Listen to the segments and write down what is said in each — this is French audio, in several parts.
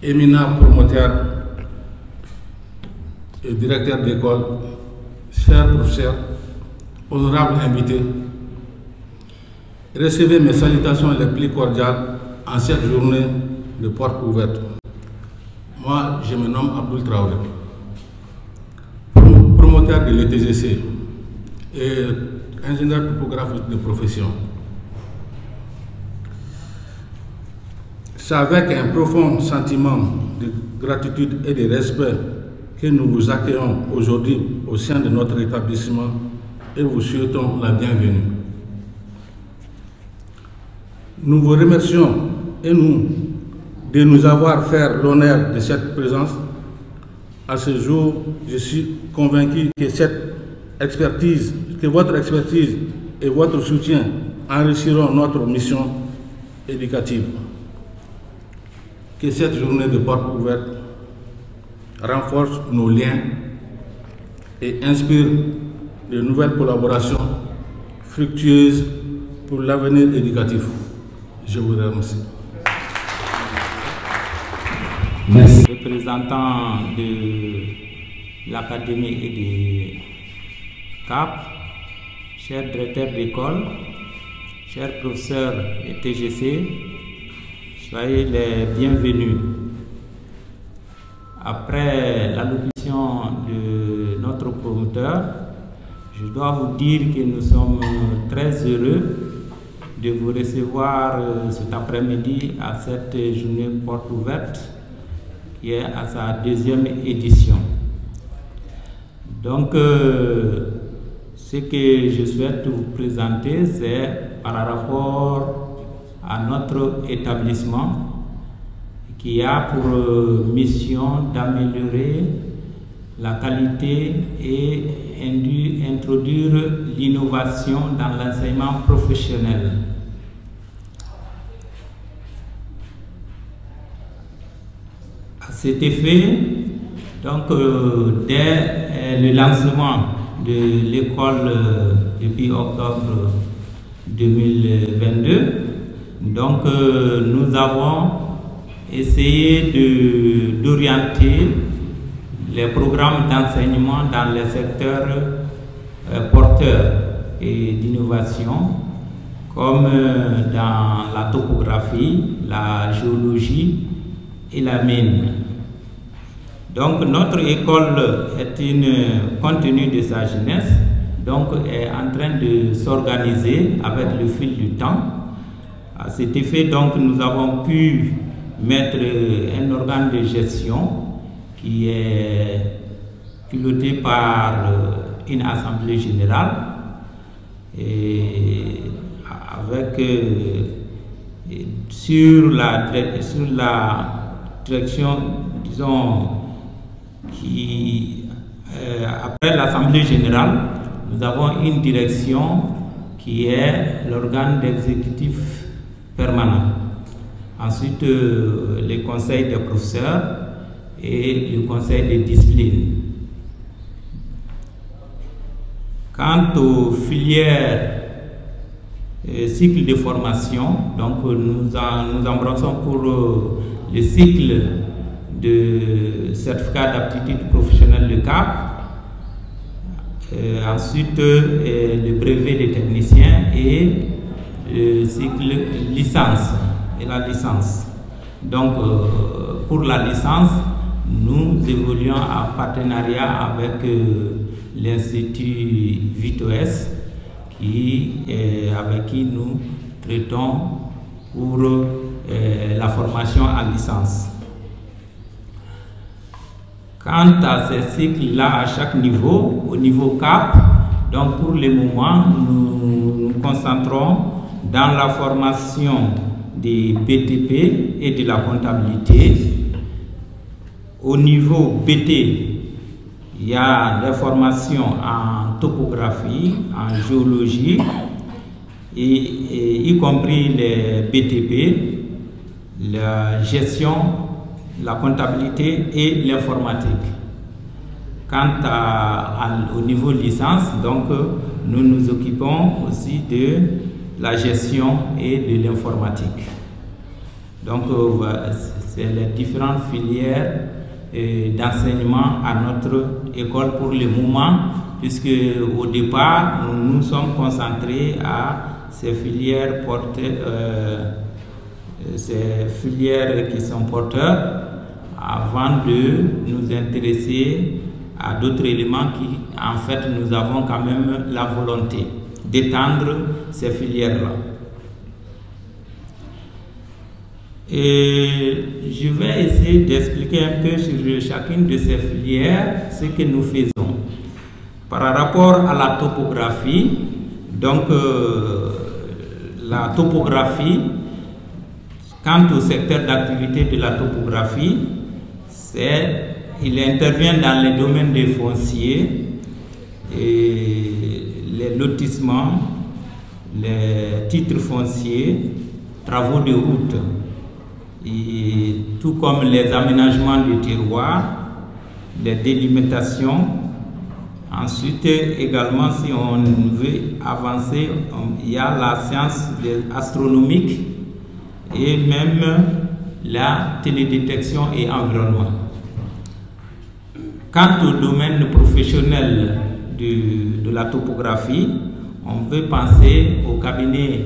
éminents promoteurs et directeurs d'école, chers professeurs, honorables invités, recevez mes salutations les plus cordiales en cette journée de porte ouverte. Moi, je me nomme Abdoul Traoré, promoteur de l'ETGC et ingénieur topographe de profession. C'est avec un profond sentiment de gratitude et de respect que nous vous accueillons aujourd'hui au sein de notre établissement et vous souhaitons la bienvenue. Nous vous remercions de nous avoir fait l'honneur de cette présence. À ce jour, je suis convaincu que votre expertise et votre soutien enrichiront notre mission éducative. Que cette journée de porte ouverte renforce nos liens et inspire de nouvelles collaborations fructueuses pour l'avenir éducatif. Je vous remercie. Merci. Représentant de l'Académie et de CAP, chers directeurs d'école, chers professeurs et TGC, soyez les bienvenus. Après l'allocution de notre promoteur, je dois vous dire que nous sommes très heureux de vous recevoir cet après-midi à cette journée porte ouverte qui est à sa deuxième édition. Donc, ce que je souhaite vous présenter, c'est par rapport à notre établissement qui a pour mission d'améliorer la qualité et introduire l'innovation dans l'enseignement professionnel. À cet effet, donc, dès le lancement de l'école depuis octobre 2022, donc, nous avons essayé d'orienter les programmes d'enseignement dans les secteurs porteurs et d'innovation, comme dans la topographie, la géologie et la mine. Donc notre école compte tenu de sa jeunesse, donc est en train de s'organiser avec le fil du temps. À cet effet, donc, nous avons pu mettre un organe de gestion qui est piloté par une assemblée générale et avec sur la direction, disons, après l'assemblée générale, nous avons une direction qui est l'organe d'exécutif permanent. Ensuite, les conseils des professeurs et le conseil de discipline. Quant aux filières cycle de formation, donc nous embrassons pour le cycle de certificat d'aptitude professionnelle de CAP, ensuite le brevet des techniciens et le cycle licence et la licence. Donc pour la licence, nous évoluons en partenariat avec l'Institut VITOS avec qui nous traitons pour la formation en licence. Quant à ces cycles-là, à chaque niveau, au niveau CAP, donc pour le moment, nous nous concentrons dans la formation des BTP et de la comptabilité. Au niveau BT, il y a des formations en topographie, en géologie, et y compris les BTP, la gestion, la comptabilité et l'informatique. Quant au niveau licence, donc nous nous occupons aussi de la gestion et de l'informatique. Donc, c'est les différentes filières d'enseignement à notre école pour le moment, puisque au départ, nous nous sommes concentrés à ces filières qui sont porteurs, avant de nous intéresser à d'autres éléments qui, en fait, nous avons quand même la volonté d'étendre ces filières-là. Et je vais essayer d'expliquer un peu sur chacune de ces filières ce que nous faisons. Par rapport à la topographie, donc la topographie, quant au secteur d'activité de la topographie, il intervient dans les domaines des fonciers, et les lotissements, les titres fonciers, travaux de route, et tout comme les aménagements de terroirs, les délimitations. Ensuite, également, si on veut avancer, il y a la science astronomique et même la télédétection et environnement. Quant au domaine professionnel de la topographie, on veut penser au cabinet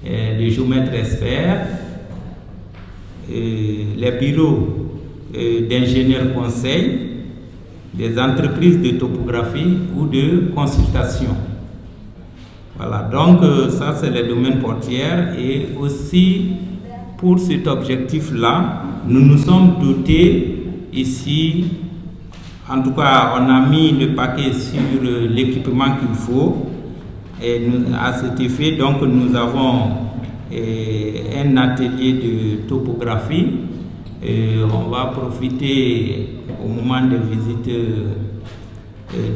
de géomètres experts, les bureaux d'ingénieurs conseils, des entreprises de topographie ou de consultation. Voilà, donc ça c'est le domaine portuaire. Et aussi pour cet objectif-là, nous nous sommes dotés ici, en tout cas on a mis le paquet sur l'équipement qu'il faut. Et à cet effet, donc nous avons un atelier de topographie. On va profiter au moment de visite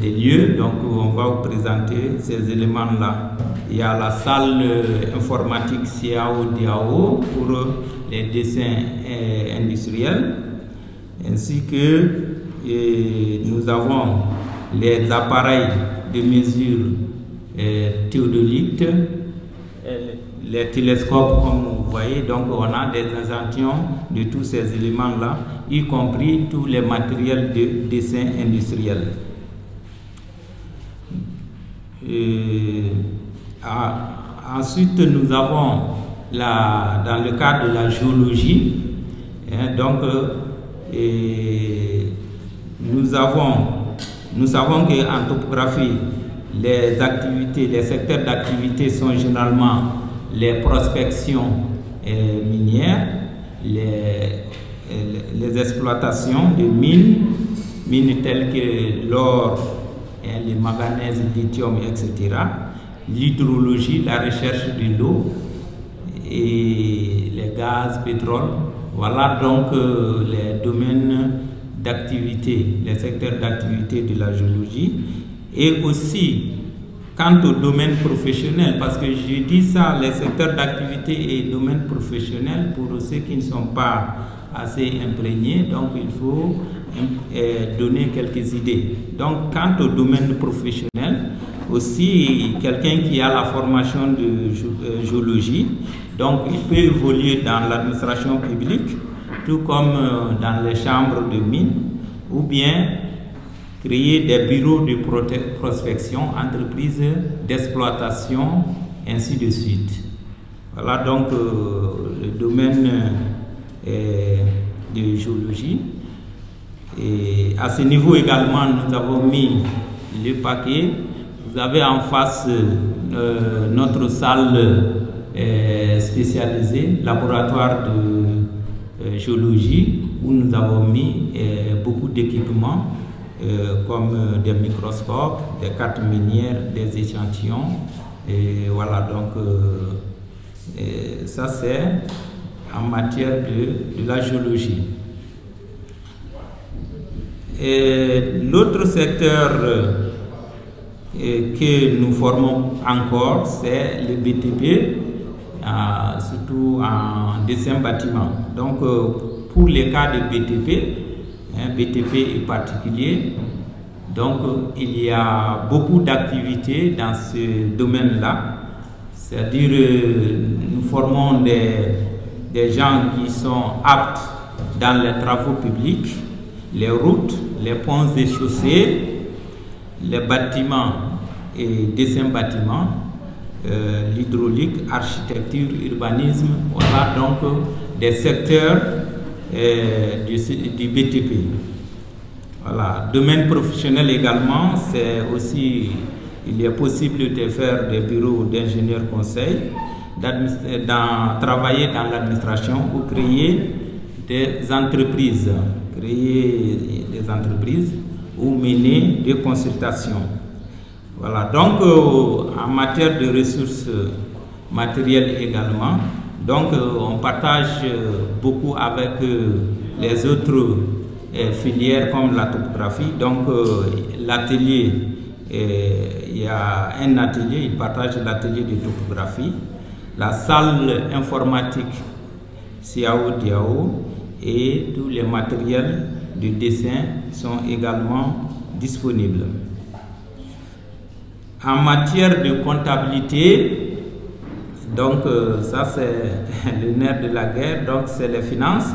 des lieux, donc on va vous présenter ces éléments-là. Il y a la salle informatique CAO-DAO pour les dessins industriels, ainsi que nous avons les appareils de mesure théodolites, les télescopes comme vous voyez. Donc on a des exemptions de tous ces éléments-là, y compris tous les matériels de dessin industriel. Ensuite nous avons dans le cadre de la géologie, nous savons qu'en topographie, les secteurs d'activité sont généralement les prospections minières, les exploitations de mines telles que l'or, les manganèses, lithium, etc. L'hydrologie, la recherche de l'eau et les gaz, pétrole. Voilà donc les domaines d'activité, les secteurs d'activité de la géologie. Et aussi, quant au domaine professionnel, parce que je dis ça, les secteurs d'activité et domaines professionnels, pour ceux qui ne sont pas assez imprégnés, donc il faut donner quelques idées. Donc, quant au domaine professionnel, aussi quelqu'un qui a la formation de géologie, donc il peut évoluer dans l'administration publique, tout comme dans les chambres de mines, ou bien créer des bureaux de prospection, entreprises d'exploitation, ainsi de suite. Voilà donc le domaine de géologie. Et à ce niveau également, nous avons mis le paquet. Vous avez en face notre salle spécialisée, laboratoire de géologie, où nous avons mis beaucoup d'équipements comme des microscopes, des cartes minières, des échantillons. Et voilà, donc ça c'est en matière de la géologie. L'autre secteur que nous formons encore, c'est le BTP, surtout en dessin bâtiment. Donc pour les cas de BTP, BTP est particulier, donc il y a beaucoup d'activités dans ce domaine-là, c'est-à-dire nous formons des gens qui sont aptes dans les travaux publics, les routes, les ponts et chaussées, les bâtiments et dessins bâtiments, l'hydraulique, architecture, urbanisme, voilà donc des secteurs du BTP. Voilà. Domaine professionnel également, c'est aussi, il est possible de faire des bureaux d'ingénieurs conseils, travailler dans l'administration ou créer des entreprises, ou mener des consultations. Voilà, donc en matière de ressources matérielles également, donc on partage beaucoup avec les autres filières comme la topographie. Donc l'atelier, il y a un atelier, il partage l'atelier de topographie, la salle informatique CIAO DIAO et tous les matériels de dessin sont également disponibles. En matière de comptabilité, donc ça c'est le nerf de la guerre, donc c'est les finances,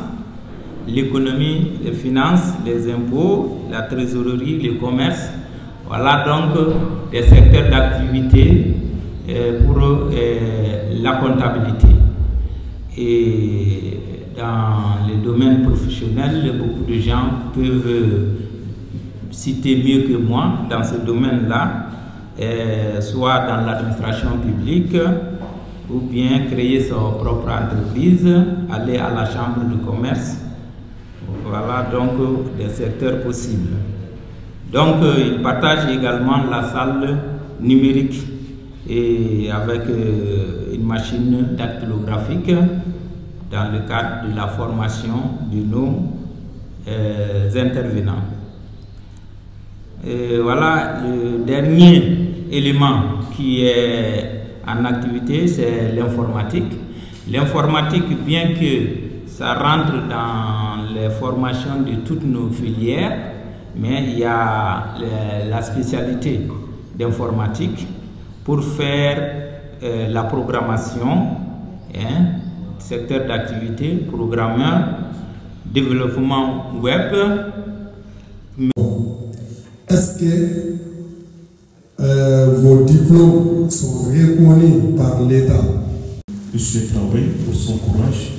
l'économie, les finances, les impôts, la trésorerie, le commerce. Voilà donc des secteurs d'activité pour la comptabilité. Et dans les domaines professionnels, beaucoup de gens peuvent citer mieux que moi dans ce domaine-là, soit dans l'administration publique ou bien créer sa propre entreprise, aller à la chambre de commerce. Voilà donc des secteurs possibles. Donc il partage également la salle numérique et avec une machine dactylographique dans le cadre de la formation de nos intervenants. Voilà, le dernier élément qui est en activité, c'est l'informatique. L'informatique, bien que ça rentre dans les formations de toutes nos filières, mais il y a la spécialité d'informatique pour faire la programmation, secteur d'activité, programmeur, développement web. Est-ce que vos diplômes sont reconnus par l'État? Monsieur Traoré, pour son courage,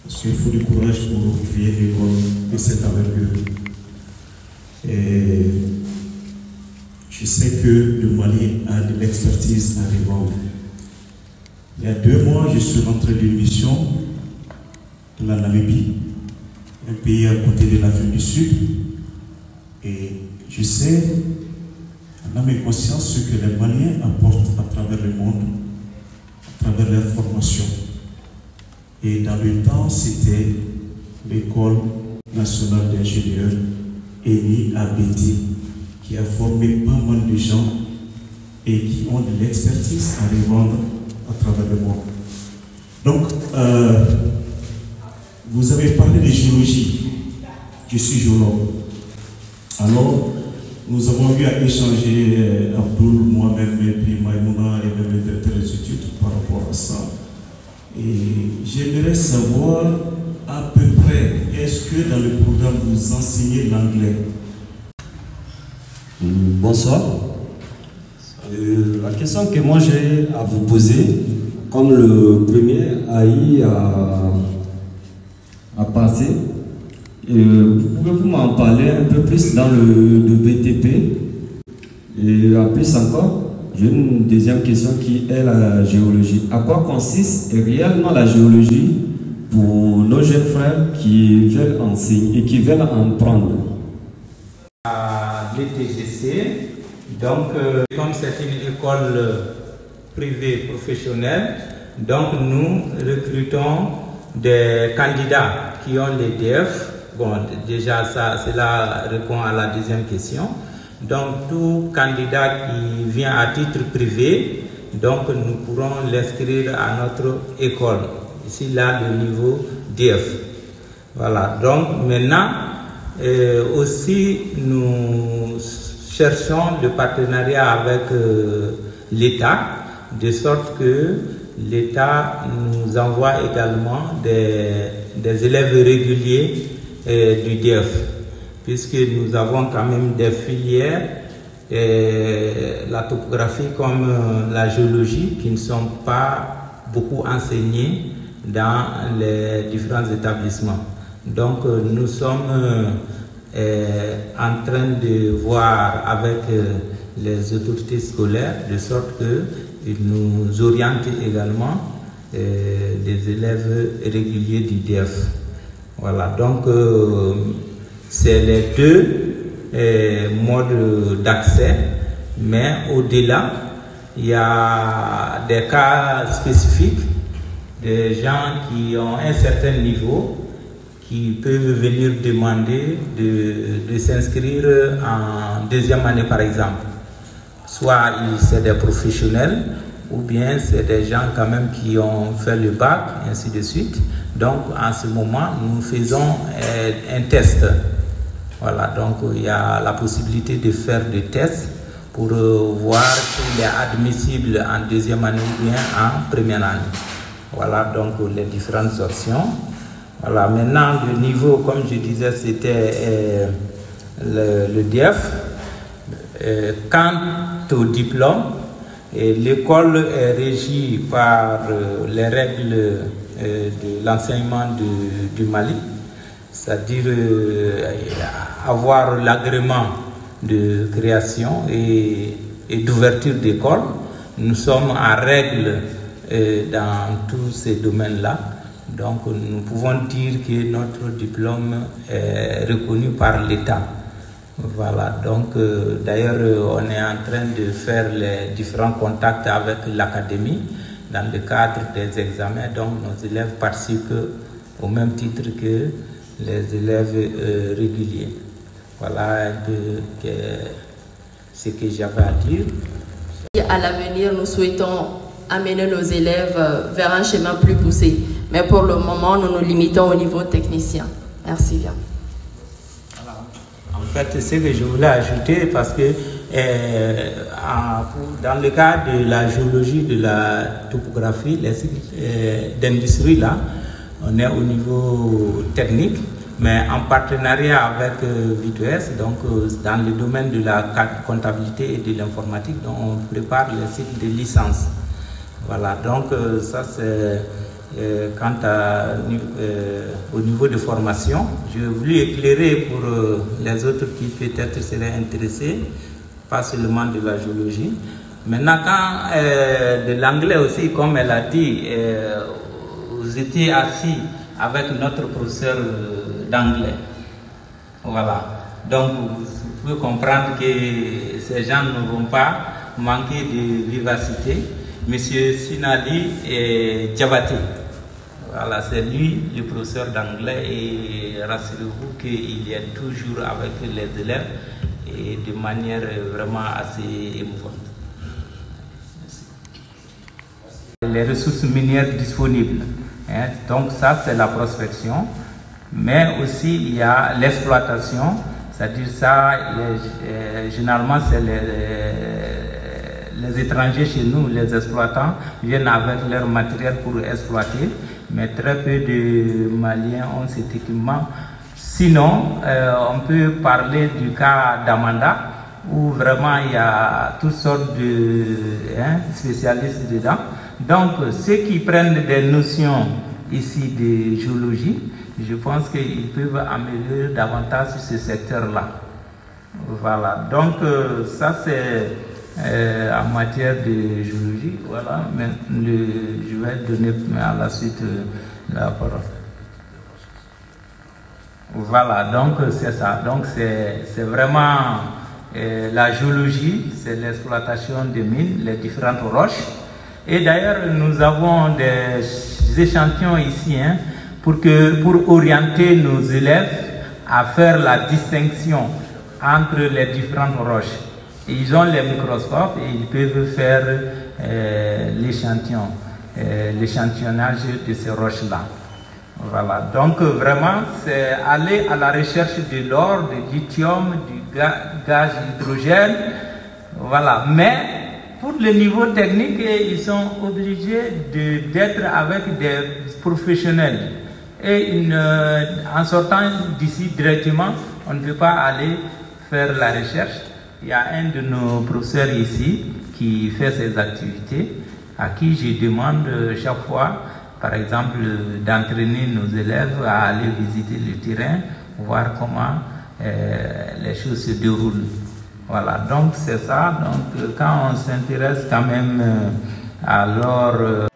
parce qu'il faut du courage pour créer des écoles de cette envergure. Et je sais que le Mali a de l'expertise à revendre. Il y a 2 mois, je suis rentré d'une mission de la Namibie, un pays à côté de l'Afrique du Sud. Et je sais, en âme et conscience, ce que les Maliens apportent à travers le monde, à travers leur formation. Et dans le temps, c'était l'école nationale d'ingénieurs ENI ABT qui a formé pas mal de gens et qui ont de l'expertise à revendre à travers le monde. Donc, vous avez parlé de géologie. Je suis géologue. Alors, nous avons eu à échanger, Abdoul, moi-même, et puis Maïmouna et même le directeur des études par rapport à ça. Et j'aimerais savoir à peu près, est-ce que dans le programme vous enseignez l'anglais? Bonsoir. La question que moi j'ai à vous poser, comme le premier a eu à passer, pouvez-vous m'en parler un peu plus dans le BTP? Et en plus encore, j'ai une deuxième question qui est la géologie. À quoi consiste réellement la géologie pour nos jeunes frères qui veulent enseigner et qui veulent en prendre? À l'ETGC, donc comme c'est une école privée professionnelle, donc nous recrutons des candidats qui ont les DF. Bon, déjà cela répond à la deuxième question. Donc tout candidat qui vient à titre privé, donc nous pourrons l'inscrire à notre école. Ici là le niveau DF. Voilà. Donc maintenant aussi nous cherchons le partenariat avec l'État de sorte que l'État nous envoie également des élèves réguliers du DEF, puisque nous avons quand même des filières, la topographie comme la géologie, qui ne sont pas beaucoup enseignées dans les différents établissements. Donc nous sommes en train de voir avec les autorités scolaires de sorte qu'ils nous orientent également des élèves réguliers du DEF. Voilà, donc c'est les deux modes d'accès, mais au-delà, il y a des cas spécifiques, des gens qui ont un certain niveau, qui peuvent venir demander de s'inscrire en deuxième année par exemple. Soit c'est des professionnels, ou bien c'est des gens quand même qui ont fait le bac, et ainsi de suite. Donc en ce moment, nous faisons un test. Voilà, donc il y a la possibilité de faire des tests pour voir s'il est admissible en deuxième année ou bien en première année. Voilà donc les différentes options. Voilà, maintenant le niveau, comme je disais, c'était le DEF. Quant au diplôme, l'école est régie par les règles de l'enseignement du Mali, c'est-à-dire avoir l'agrément de création et d'ouverture d'école. Nous sommes en règle dans tous ces domaines-là. Donc nous pouvons dire que notre diplôme est reconnu par l'État. Voilà, donc d'ailleurs on est en train de faire les différents contacts avec l'académie dans le cadre des examens. Donc nos élèves participent au même titre que les élèves réguliers. Voilà un peu ce que j'avais à dire. À l'avenir, nous souhaitons amener nos élèves vers un chemin plus poussé. Mais pour le moment, nous nous limitons au niveau technicien. Merci bien. Voilà. En fait, ce que je voulais ajouter, parce que dans le cas de la géologie, de la topographie, les cycles d'industrie, là, on est au niveau technique, mais en partenariat avec V2S, donc dans le domaine de la comptabilité et de l'informatique, donc on prépare les cycles de licence. Voilà, donc ça c'est quant au niveau de formation. Je voulais éclairer pour les autres qui peut-être seraient intéressés, pas seulement de la géologie. Maintenant, quand de l'anglais aussi, comme elle a dit, vous étiez assis avec notre professeur d'anglais. Voilà. Donc, vous pouvez comprendre que ces gens ne vont pas manquer de vivacité. Monsieur Sinali et Djabaté. Voilà, c'est lui le professeur d'anglais et rassurez-vous qu'il est toujours avec les élèves et de manière vraiment assez émouvante. Merci. Les ressources minières disponibles. Hein, donc ça c'est la prospection, mais aussi il y a l'exploitation, c'est-à-dire ça, généralement c'est les étrangers chez nous, les exploitants, viennent avec leur matériel pour exploiter, mais très peu de Maliens ont cet équipement. Sinon, on peut parler du cas d'Amanda, où vraiment il y a toutes sortes de spécialistes dedans. Donc, ceux qui prennent des notions ici de géologie, je pense qu'ils peuvent améliorer davantage sur ce secteur-là. Voilà, donc ça c'est en matière de géologie, voilà, mais je vais donner à la suite la parole. Voilà, donc c'est ça. Donc c'est vraiment la géologie, c'est l'exploitation des mines, les différentes roches. Et d'ailleurs, nous avons des échantillons ici pour orienter nos élèves à faire la distinction entre les différentes roches. Et ils ont les microscopes et ils peuvent faire l'échantillonnage de ces roches-là. Voilà, donc vraiment, c'est aller à la recherche de l'or, du lithium, du gaz hydrogène, voilà, mais pour le niveau technique, ils sont obligés d'être avec des professionnels. Et en sortant d'ici directement, on ne peut pas aller faire la recherche. Il y a un de nos professeurs ici qui fait ces activités, à qui je demande chaque fois, par exemple, d'entraîner nos élèves à aller visiter le terrain, voir comment les choses se déroulent. Voilà, donc c'est ça. Donc quand on s'intéresse quand même à leur